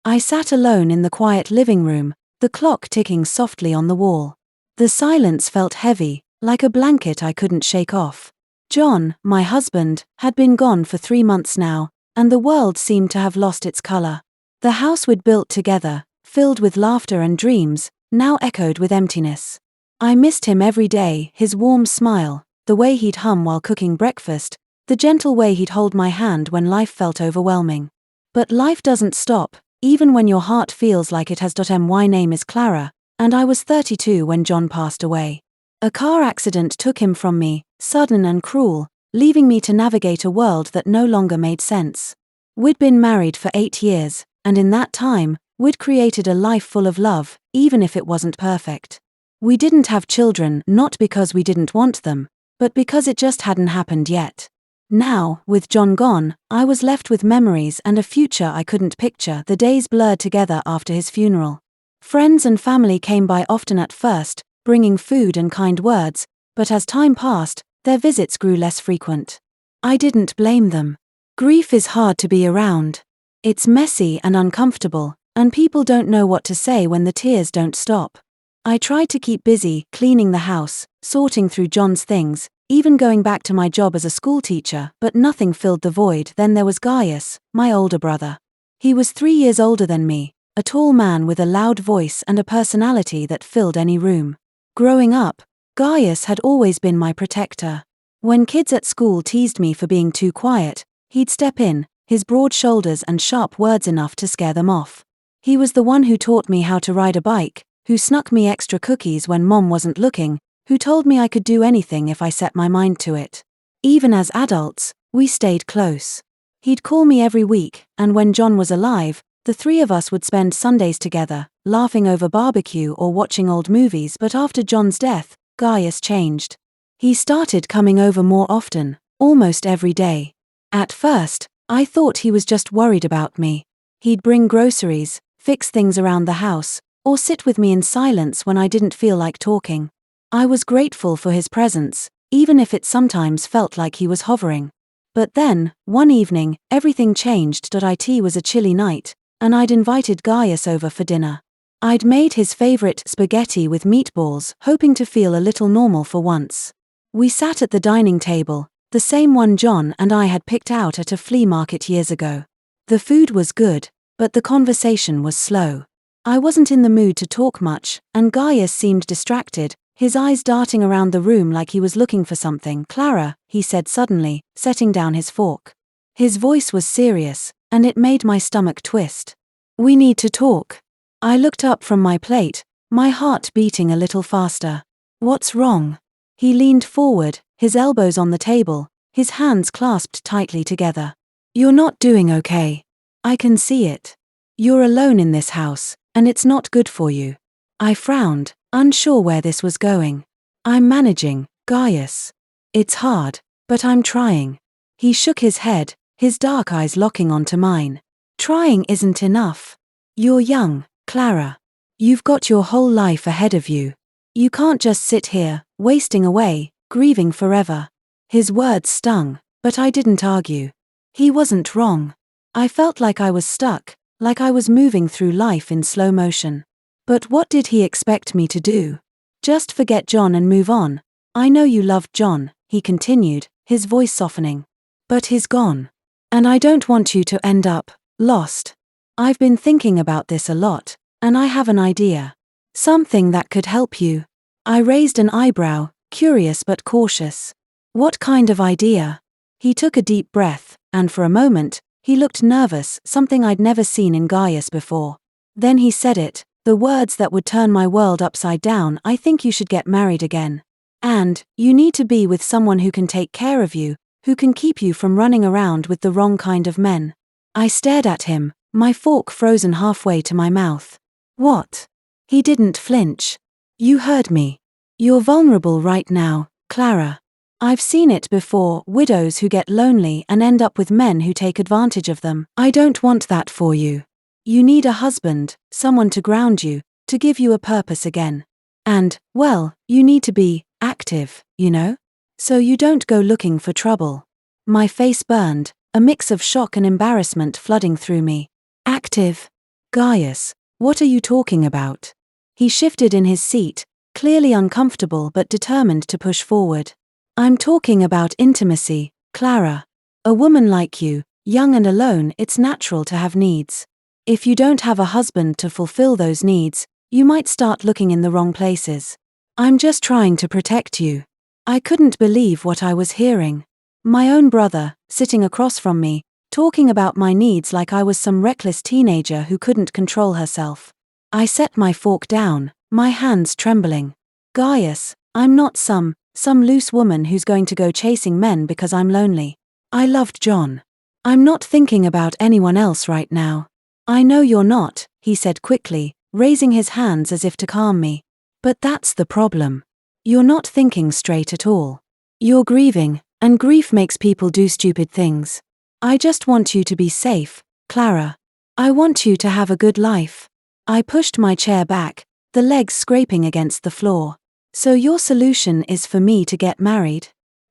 I sat alone in the quiet living room, the clock ticking softly on the wall. The silence felt heavy, like a blanket I couldn't shake off. John, my husband, had been gone for 3 months now, and the world seemed to have lost its color. The house we'd built together, filled with laughter and dreams, now echoed with emptiness. I missed him every day, his warm smile, the way he'd hum while cooking breakfast, the gentle way he'd hold my hand when life felt overwhelming. But life doesn't stop, even when your heart feels like it has. My name is Clara, and I was 32 when John passed away. A car accident took him from me, sudden and cruel, leaving me to navigate a world that no longer made sense. We'd been married for 8 years, and in that time, we'd created a life full of love, even if it wasn't perfect. We didn't have children, not because we didn't want them, but because it just hadn't happened yet. Now, with John gone, I was left with memories and a future I couldn't picture. The days blurred together after his funeral. Friends and family came by often at first, bringing food and kind words, but as time passed, their visits grew less frequent. I didn't blame them. Grief is hard to be around. It's messy and uncomfortable, and people don't know what to say when the tears don't stop. I tried to keep busy, cleaning the house, sorting through John's things, even going back to my job as a schoolteacher, but nothing filled the void. Then there was Gaius, my older brother. He was 3 years older than me, a tall man with a loud voice and a personality that filled any room. Growing up, Gaius had always been my protector. When kids at school teased me for being too quiet, he'd step in, his broad shoulders and sharp words enough to scare them off. He was the one who taught me how to ride a bike, who snuck me extra cookies when Mom wasn't looking, who told me I could do anything if I set my mind to it. Even as adults, we stayed close. He'd call me every week, and when John was alive, the 3 of us would spend Sundays together, laughing over barbecue or watching old movies. But after John's death, Gaius changed. He started coming over more often, almost every day. At first, I thought he was just worried about me. He'd bring groceries, fix things around the house, or sit with me in silence when I didn't feel like talking. I was grateful for his presence, even if it sometimes felt like he was hovering. But then, one evening, everything changed. It was a chilly night, and I'd invited Gaius over for dinner. I'd made his favorite spaghetti with meatballs, hoping to feel a little normal for once. We sat at the dining table, the same one John and I had picked out at a flea market years ago. The food was good, but the conversation was slow. I wasn't in the mood to talk much, and Gaius seemed distracted, his eyes darting around the room like he was looking for something. "Clara," he said suddenly, setting down his fork. His voice was serious, and it made my stomach twist. "We need to talk." I looked up from my plate, my heart beating a little faster. "What's wrong?" He leaned forward, his elbows on the table, his hands clasped tightly together. "You're not doing okay. I can see it. You're alone in this house, and it's not good for you." I frowned, unsure where this was going. "I'm managing, Gaius. It's hard, but I'm trying." He shook his head, his dark eyes locking onto mine. "Trying isn't enough. You're young, Clara. You've got your whole life ahead of you. You can't just sit here, wasting away, grieving forever." His words stung, but I didn't argue. He wasn't wrong. I felt like I was stuck, like I was moving through life in slow motion. But what did he expect me to do? Just forget John and move on? "I know you loved John," he continued, his voice softening. "But he's gone. And I don't want you to end up lost. I've been thinking about this a lot, and I have an idea. Something that could help you." I raised an eyebrow, curious but cautious. "What kind of idea?" He took a deep breath, and for a moment, he looked nervous, something I'd never seen in Gaius before. Then he said it, the words that would turn my world upside down. "I think you should get married again. And, you need to be with someone who can take care of you, who can keep you from running around with the wrong kind of men." I stared at him, my fork frozen halfway to my mouth. "What?" He didn't flinch. "You heard me. You're vulnerable right now, Clara. I've seen it before, widows who get lonely and end up with men who take advantage of them. I don't want that for you. You need a husband, someone to ground you, to give you a purpose again. And, well, you need to be active, you know? So you don't go looking for trouble." My face burned, a mix of shock and embarrassment flooding through me. "Active? Gaius, what are you talking about? He shifted in his seat, clearly uncomfortable but determined to push forward. I'm talking about intimacy, Clara. A woman like you, young and alone, it's natural to have needs. If you don't have a husband to fulfill those needs, you might start looking in the wrong places. I'm just trying to protect you. I couldn't believe what I was hearing. My own brother, sitting across from me, talking about my needs like I was some reckless teenager who couldn't control herself. I set my fork down, my hands trembling. Gaius, I'm not some loose woman who's going to go chasing men because I'm lonely. I loved John. I'm not thinking about anyone else right now. I know you're not, he said quickly, raising his hands as if to calm me. But that's the problem. You're not thinking straight at all. You're grieving, and grief makes people do stupid things. I just want you to be safe, Clara. I want you to have a good life. I pushed my chair back, the legs scraping against the floor. So your solution is for me to get married?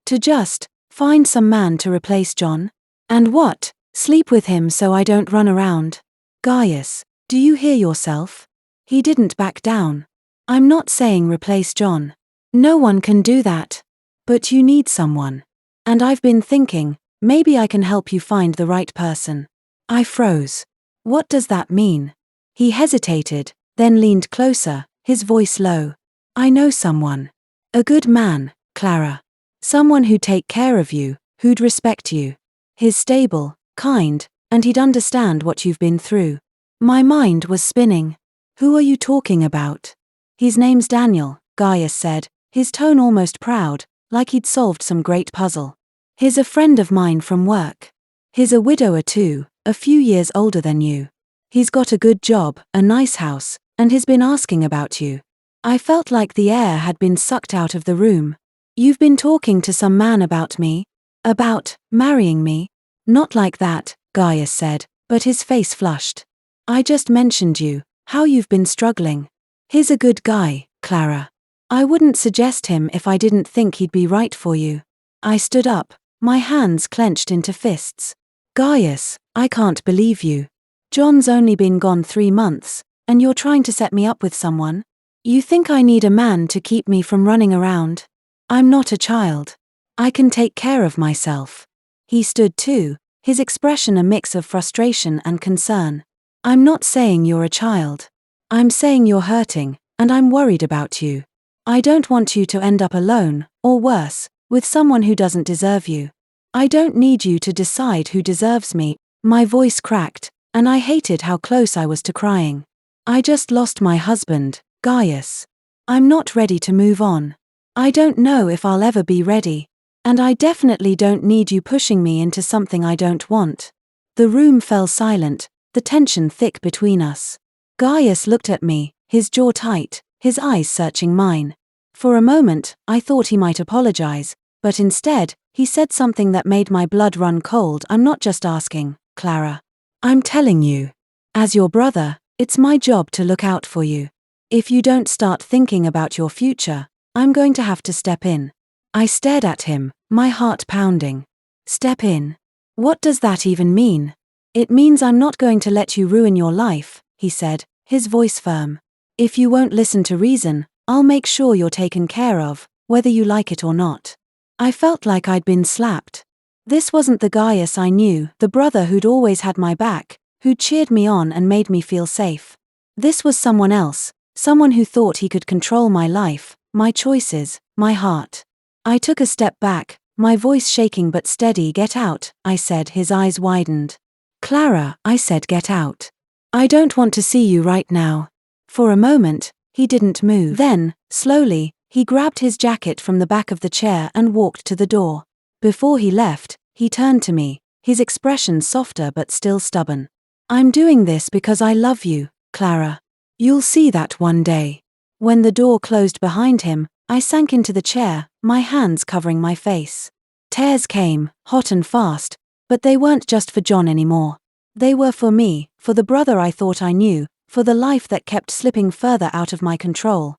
To just find some man to replace John? And what? Sleep with him so I don't run around? Gaius, do you hear yourself? He didn't back down. I'm not saying replace John. No one can do that. But you need someone. And I've been thinking, maybe I can help you find the right person. I froze. What does that mean? He hesitated, then leaned closer, his voice low. I know someone. A good man, Clara. Someone who'd take care of you, who'd respect you. He's stable, kind, and he'd understand what you've been through. My mind was spinning. Who are you talking about? His name's Daniel, Gaius said, his tone almost proud, like he'd solved some great puzzle. He's a friend of mine from work. He's a widower too, a few years older than you. He's got a good job, a nice house, and he's been asking about you. I felt like the air had been sucked out of the room. You've been talking to some man about me? About marrying me? Not like that, Gaius said, but his face flushed. I just mentioned you, how you've been struggling. He's a good guy, Clara. I wouldn't suggest him if I didn't think he'd be right for you. I stood up, my hands clenched into fists. Gaius, I can't believe you. John's only been gone 3 months, and you're trying to set me up with someone? You think I need a man to keep me from running around? I'm not a child. I can take care of myself. He stood too, his expression a mix of frustration and concern. I'm not saying you're a child. I'm saying you're hurting, and I'm worried about you. I don't want you to end up alone, or worse, with someone who doesn't deserve you. I don't need you to decide who deserves me. My voice cracked, and I hated how close I was to crying. I just lost my husband, Gaius. I'm not ready to move on. I don't know if I'll ever be ready. And I definitely don't need you pushing me into something I don't want. The room fell silent, the tension thick between us. Gaius looked at me, his jaw tight, his eyes searching mine. For a moment, I thought he might apologize, but instead, he said something that made my blood run cold. I'm not just asking, Clara. I'm telling you. As your brother, it's my job to look out for you. If you don't start thinking about your future, I'm going to have to step in. I stared at him, my heart pounding. Step in. What does that even mean? It means I'm not going to let you ruin your life, he said, his voice firm. If you won't listen to reason, I'll make sure you're taken care of, whether you like it or not. I felt like I'd been slapped. This wasn't the Gaius I knew, the brother who'd always had my back, who'd cheered me on and made me feel safe. This was someone else, someone who thought he could control my life, my choices, my heart. I took a step back, my voice shaking but steady. Get out, I said, his eyes widened. Clara, I said, get out. I don't want to see you right now. For a moment, he didn't move. Then, slowly, he grabbed his jacket from the back of the chair and walked to the door. Before he left, he turned to me, his expression softer but still stubborn. I'm doing this because I love you, Clara. You'll see that one day. When the door closed behind him, I sank into the chair, my hands covering my face. Tears came, hot and fast, but they weren't just for John anymore. They were for me, for the brother I thought I knew, for the life that kept slipping further out of my control.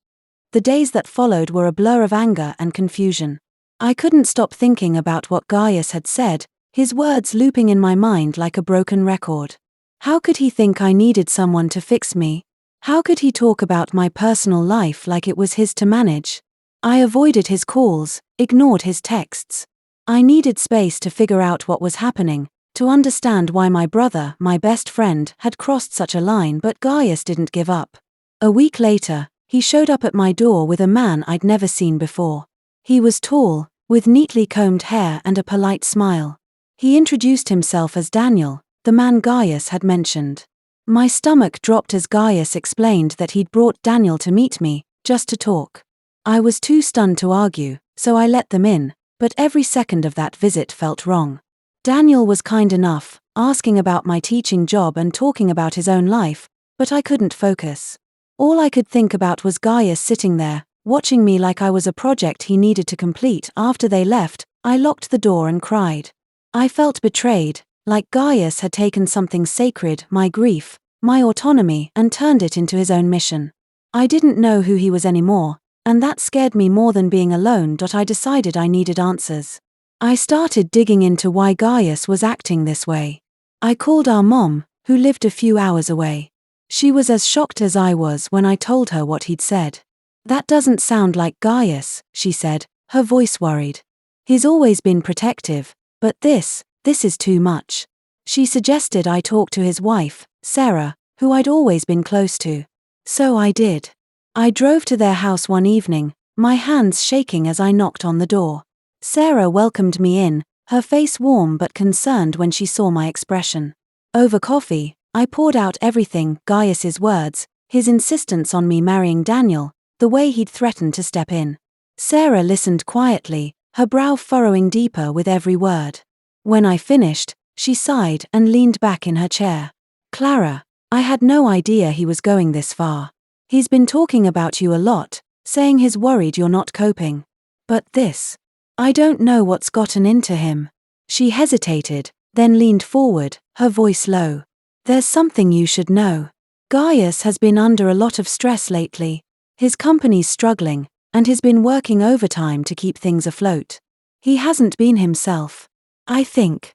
The days that followed were a blur of anger and confusion. I couldn't stop thinking about what Gaius had said, his words looping in my mind like a broken record. How could he think I needed someone to fix me? How could he talk about my personal life like it was his to manage? I avoided his calls, ignored his texts. I needed space to figure out what was happening, to understand why my brother, my best friend, had crossed such a line, but Gaius didn't give up. A week later, he showed up at my door with a man I'd never seen before. He was tall, with neatly combed hair and a polite smile. He introduced himself as Daniel, the man Gaius had mentioned. My stomach dropped as Gaius explained that he'd brought Daniel to meet me, just to talk. I was too stunned to argue, so I let them in, but every second of that visit felt wrong. Daniel was kind enough, asking about my teaching job and talking about his own life, but I couldn't focus. All I could think about was Gaius sitting there, watching me like I was a project he needed to complete. After they left, I locked the door and cried. I felt betrayed, like Gaius had taken something sacred, my grief, my autonomy, and turned it into his own mission. I didn't know who he was anymore, and that scared me more than being alone. I decided I needed answers. I started digging into why Gaius was acting this way. I called our mom, who lived a few hours away. She was as shocked as I was when I told her what he'd said. "That doesn't sound like Gaius," she said, her voice worried. "He's always been protective, but this is too much." She suggested I talk to his wife, Sarah, who I'd always been close to. So I did. I drove to their house one evening, my hands shaking as I knocked on the door. Sarah welcomed me in, her face warm but concerned when she saw my expression. Over coffee, I poured out everything: Gaius's words, his insistence on me marrying Daniel, the way he'd threatened to step in. Sarah listened quietly, her brow furrowing deeper with every word. When I finished, she sighed and leaned back in her chair. "Clara, I had no idea he was going this far. He's been talking about you a lot, saying he's worried you're not coping. But this, I don't know what's gotten into him." She hesitated, then leaned forward, her voice low. "There's something you should know. Gaius has been under a lot of stress lately. His company's struggling, and he's been working overtime to keep things afloat. He hasn't been himself. I think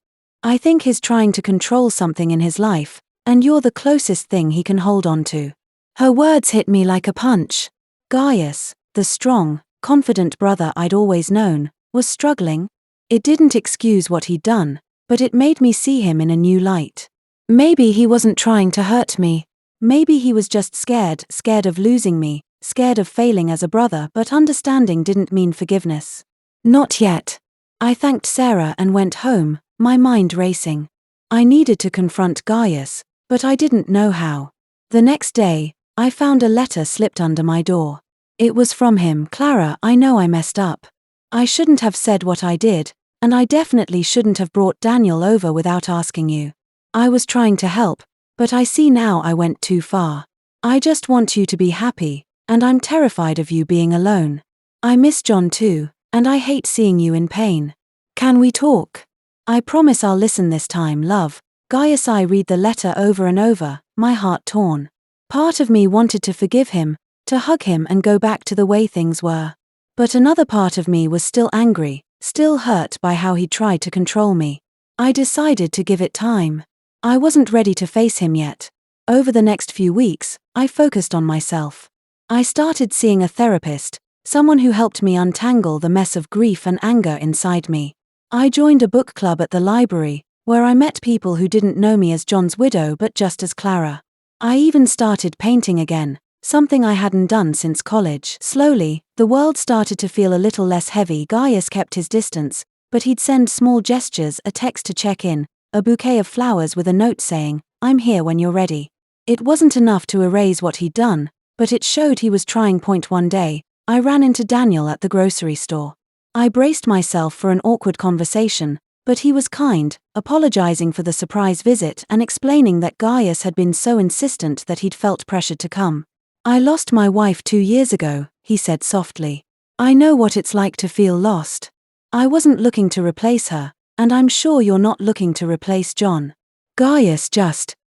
he's trying to control something in his life, and you're the closest thing he can hold on to." Her words hit me like a punch. Gaius, the strong, confident brother I'd always known, was struggling. It didn't excuse what he'd done, but it made me see him in a new light. Maybe he wasn't trying to hurt me. Maybe he was just scared of losing me, scared of failing as a brother, but understanding didn't mean forgiveness. Not yet. I thanked Sarah and went home, my mind racing. I needed to confront Gaius, but I didn't know how. The next day, I found a letter slipped under my door. It was from him. "Clara, I know I messed up. I shouldn't have said what I did, and I definitely shouldn't have brought Daniel over without asking you. I was trying to help, but I see now I went too far. I just want you to be happy, and I'm terrified of you being alone. I miss John too, and I hate seeing you in pain. Can we talk? I promise I'll listen this time, love." Gaius. I read the letter over and over, my heart torn. Part of me wanted to forgive him, to hug him and go back to the way things were. But another part of me was still angry, still hurt by how he tried to control me. I decided to give it time. I wasn't ready to face him yet. Over the next few weeks, I focused on myself. I started seeing a therapist, someone who helped me untangle the mess of grief and anger inside me. I joined a book club at the library, where I met people who didn't know me as John's widow but just as Clara. I even started painting again, something I hadn't done since college. Slowly, the world started to feel a little less heavy. Gaius kept his distance, but he'd send small gestures: a text to check in, a bouquet of flowers with a note saying, "I'm here when you're ready." It wasn't enough to erase what he'd done, but it showed he was trying. One day, I ran into Daniel at the grocery store. I braced myself for an awkward conversation, but he was kind, apologizing for the surprise visit and explaining that Gaius had been so insistent that he'd felt pressured to come. "I lost my wife 2 years ago," he said softly. "I know what it's like to feel lost. I wasn't looking to replace her, and I'm sure you're not looking to replace John. Gaius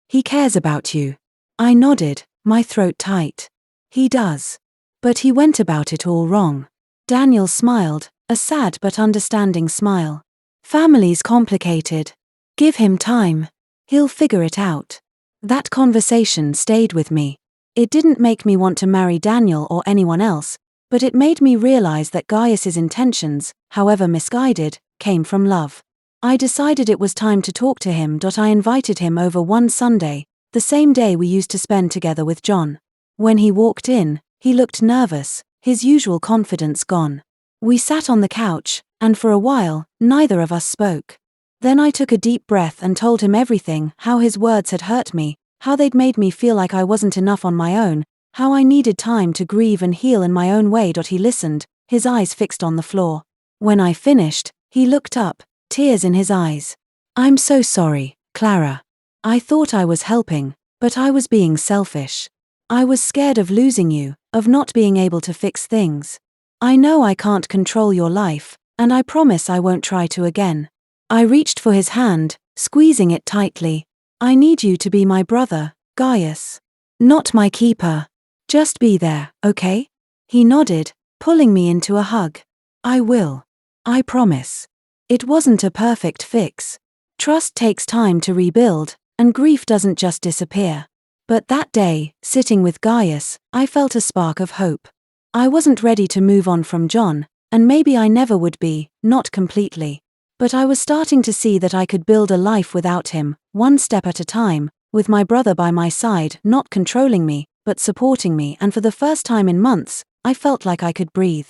he cares about you." I nodded, my throat tight. "He does. But he went about it all wrong." Daniel smiled, a sad but understanding smile. "Family's complicated. Give him time. He'll figure it out." That conversation stayed with me. It didn't make me want to marry Daniel or anyone else, but it made me realize that Gaius's intentions, however misguided, came from love. I decided it was time to talk to him. I invited him over one Sunday, the same day we used to spend together with John. When he walked in, he looked nervous, his usual confidence gone. We sat on the couch, and for a while, neither of us spoke. Then I took a deep breath and told him everything, how his words had hurt me, how they'd made me feel like I wasn't enough on my own, how I needed time to grieve and heal in my own way. He listened, his eyes fixed on the floor. When I finished, he looked up, tears in his eyes. "I'm so sorry, Clara. I thought I was helping, but I was being selfish. I was scared of losing you, of not being able to fix things. I know I can't control your life, and I promise I won't try to again." I reached for his hand, squeezing it tightly. "I need you to be my brother, Gaius. Not my keeper. Just be there, okay?" He nodded, pulling me into a hug. "I will. I promise." It wasn't a perfect fix. Trust takes time to rebuild, and grief doesn't just disappear. But that day, sitting with Gaius, I felt a spark of hope. I wasn't ready to move on from John, and maybe I never would be, not completely. But I was starting to see that I could build a life without him, one step at a time, with my brother by my side, not controlling me, but supporting me, and for the first time in months, I felt like I could breathe.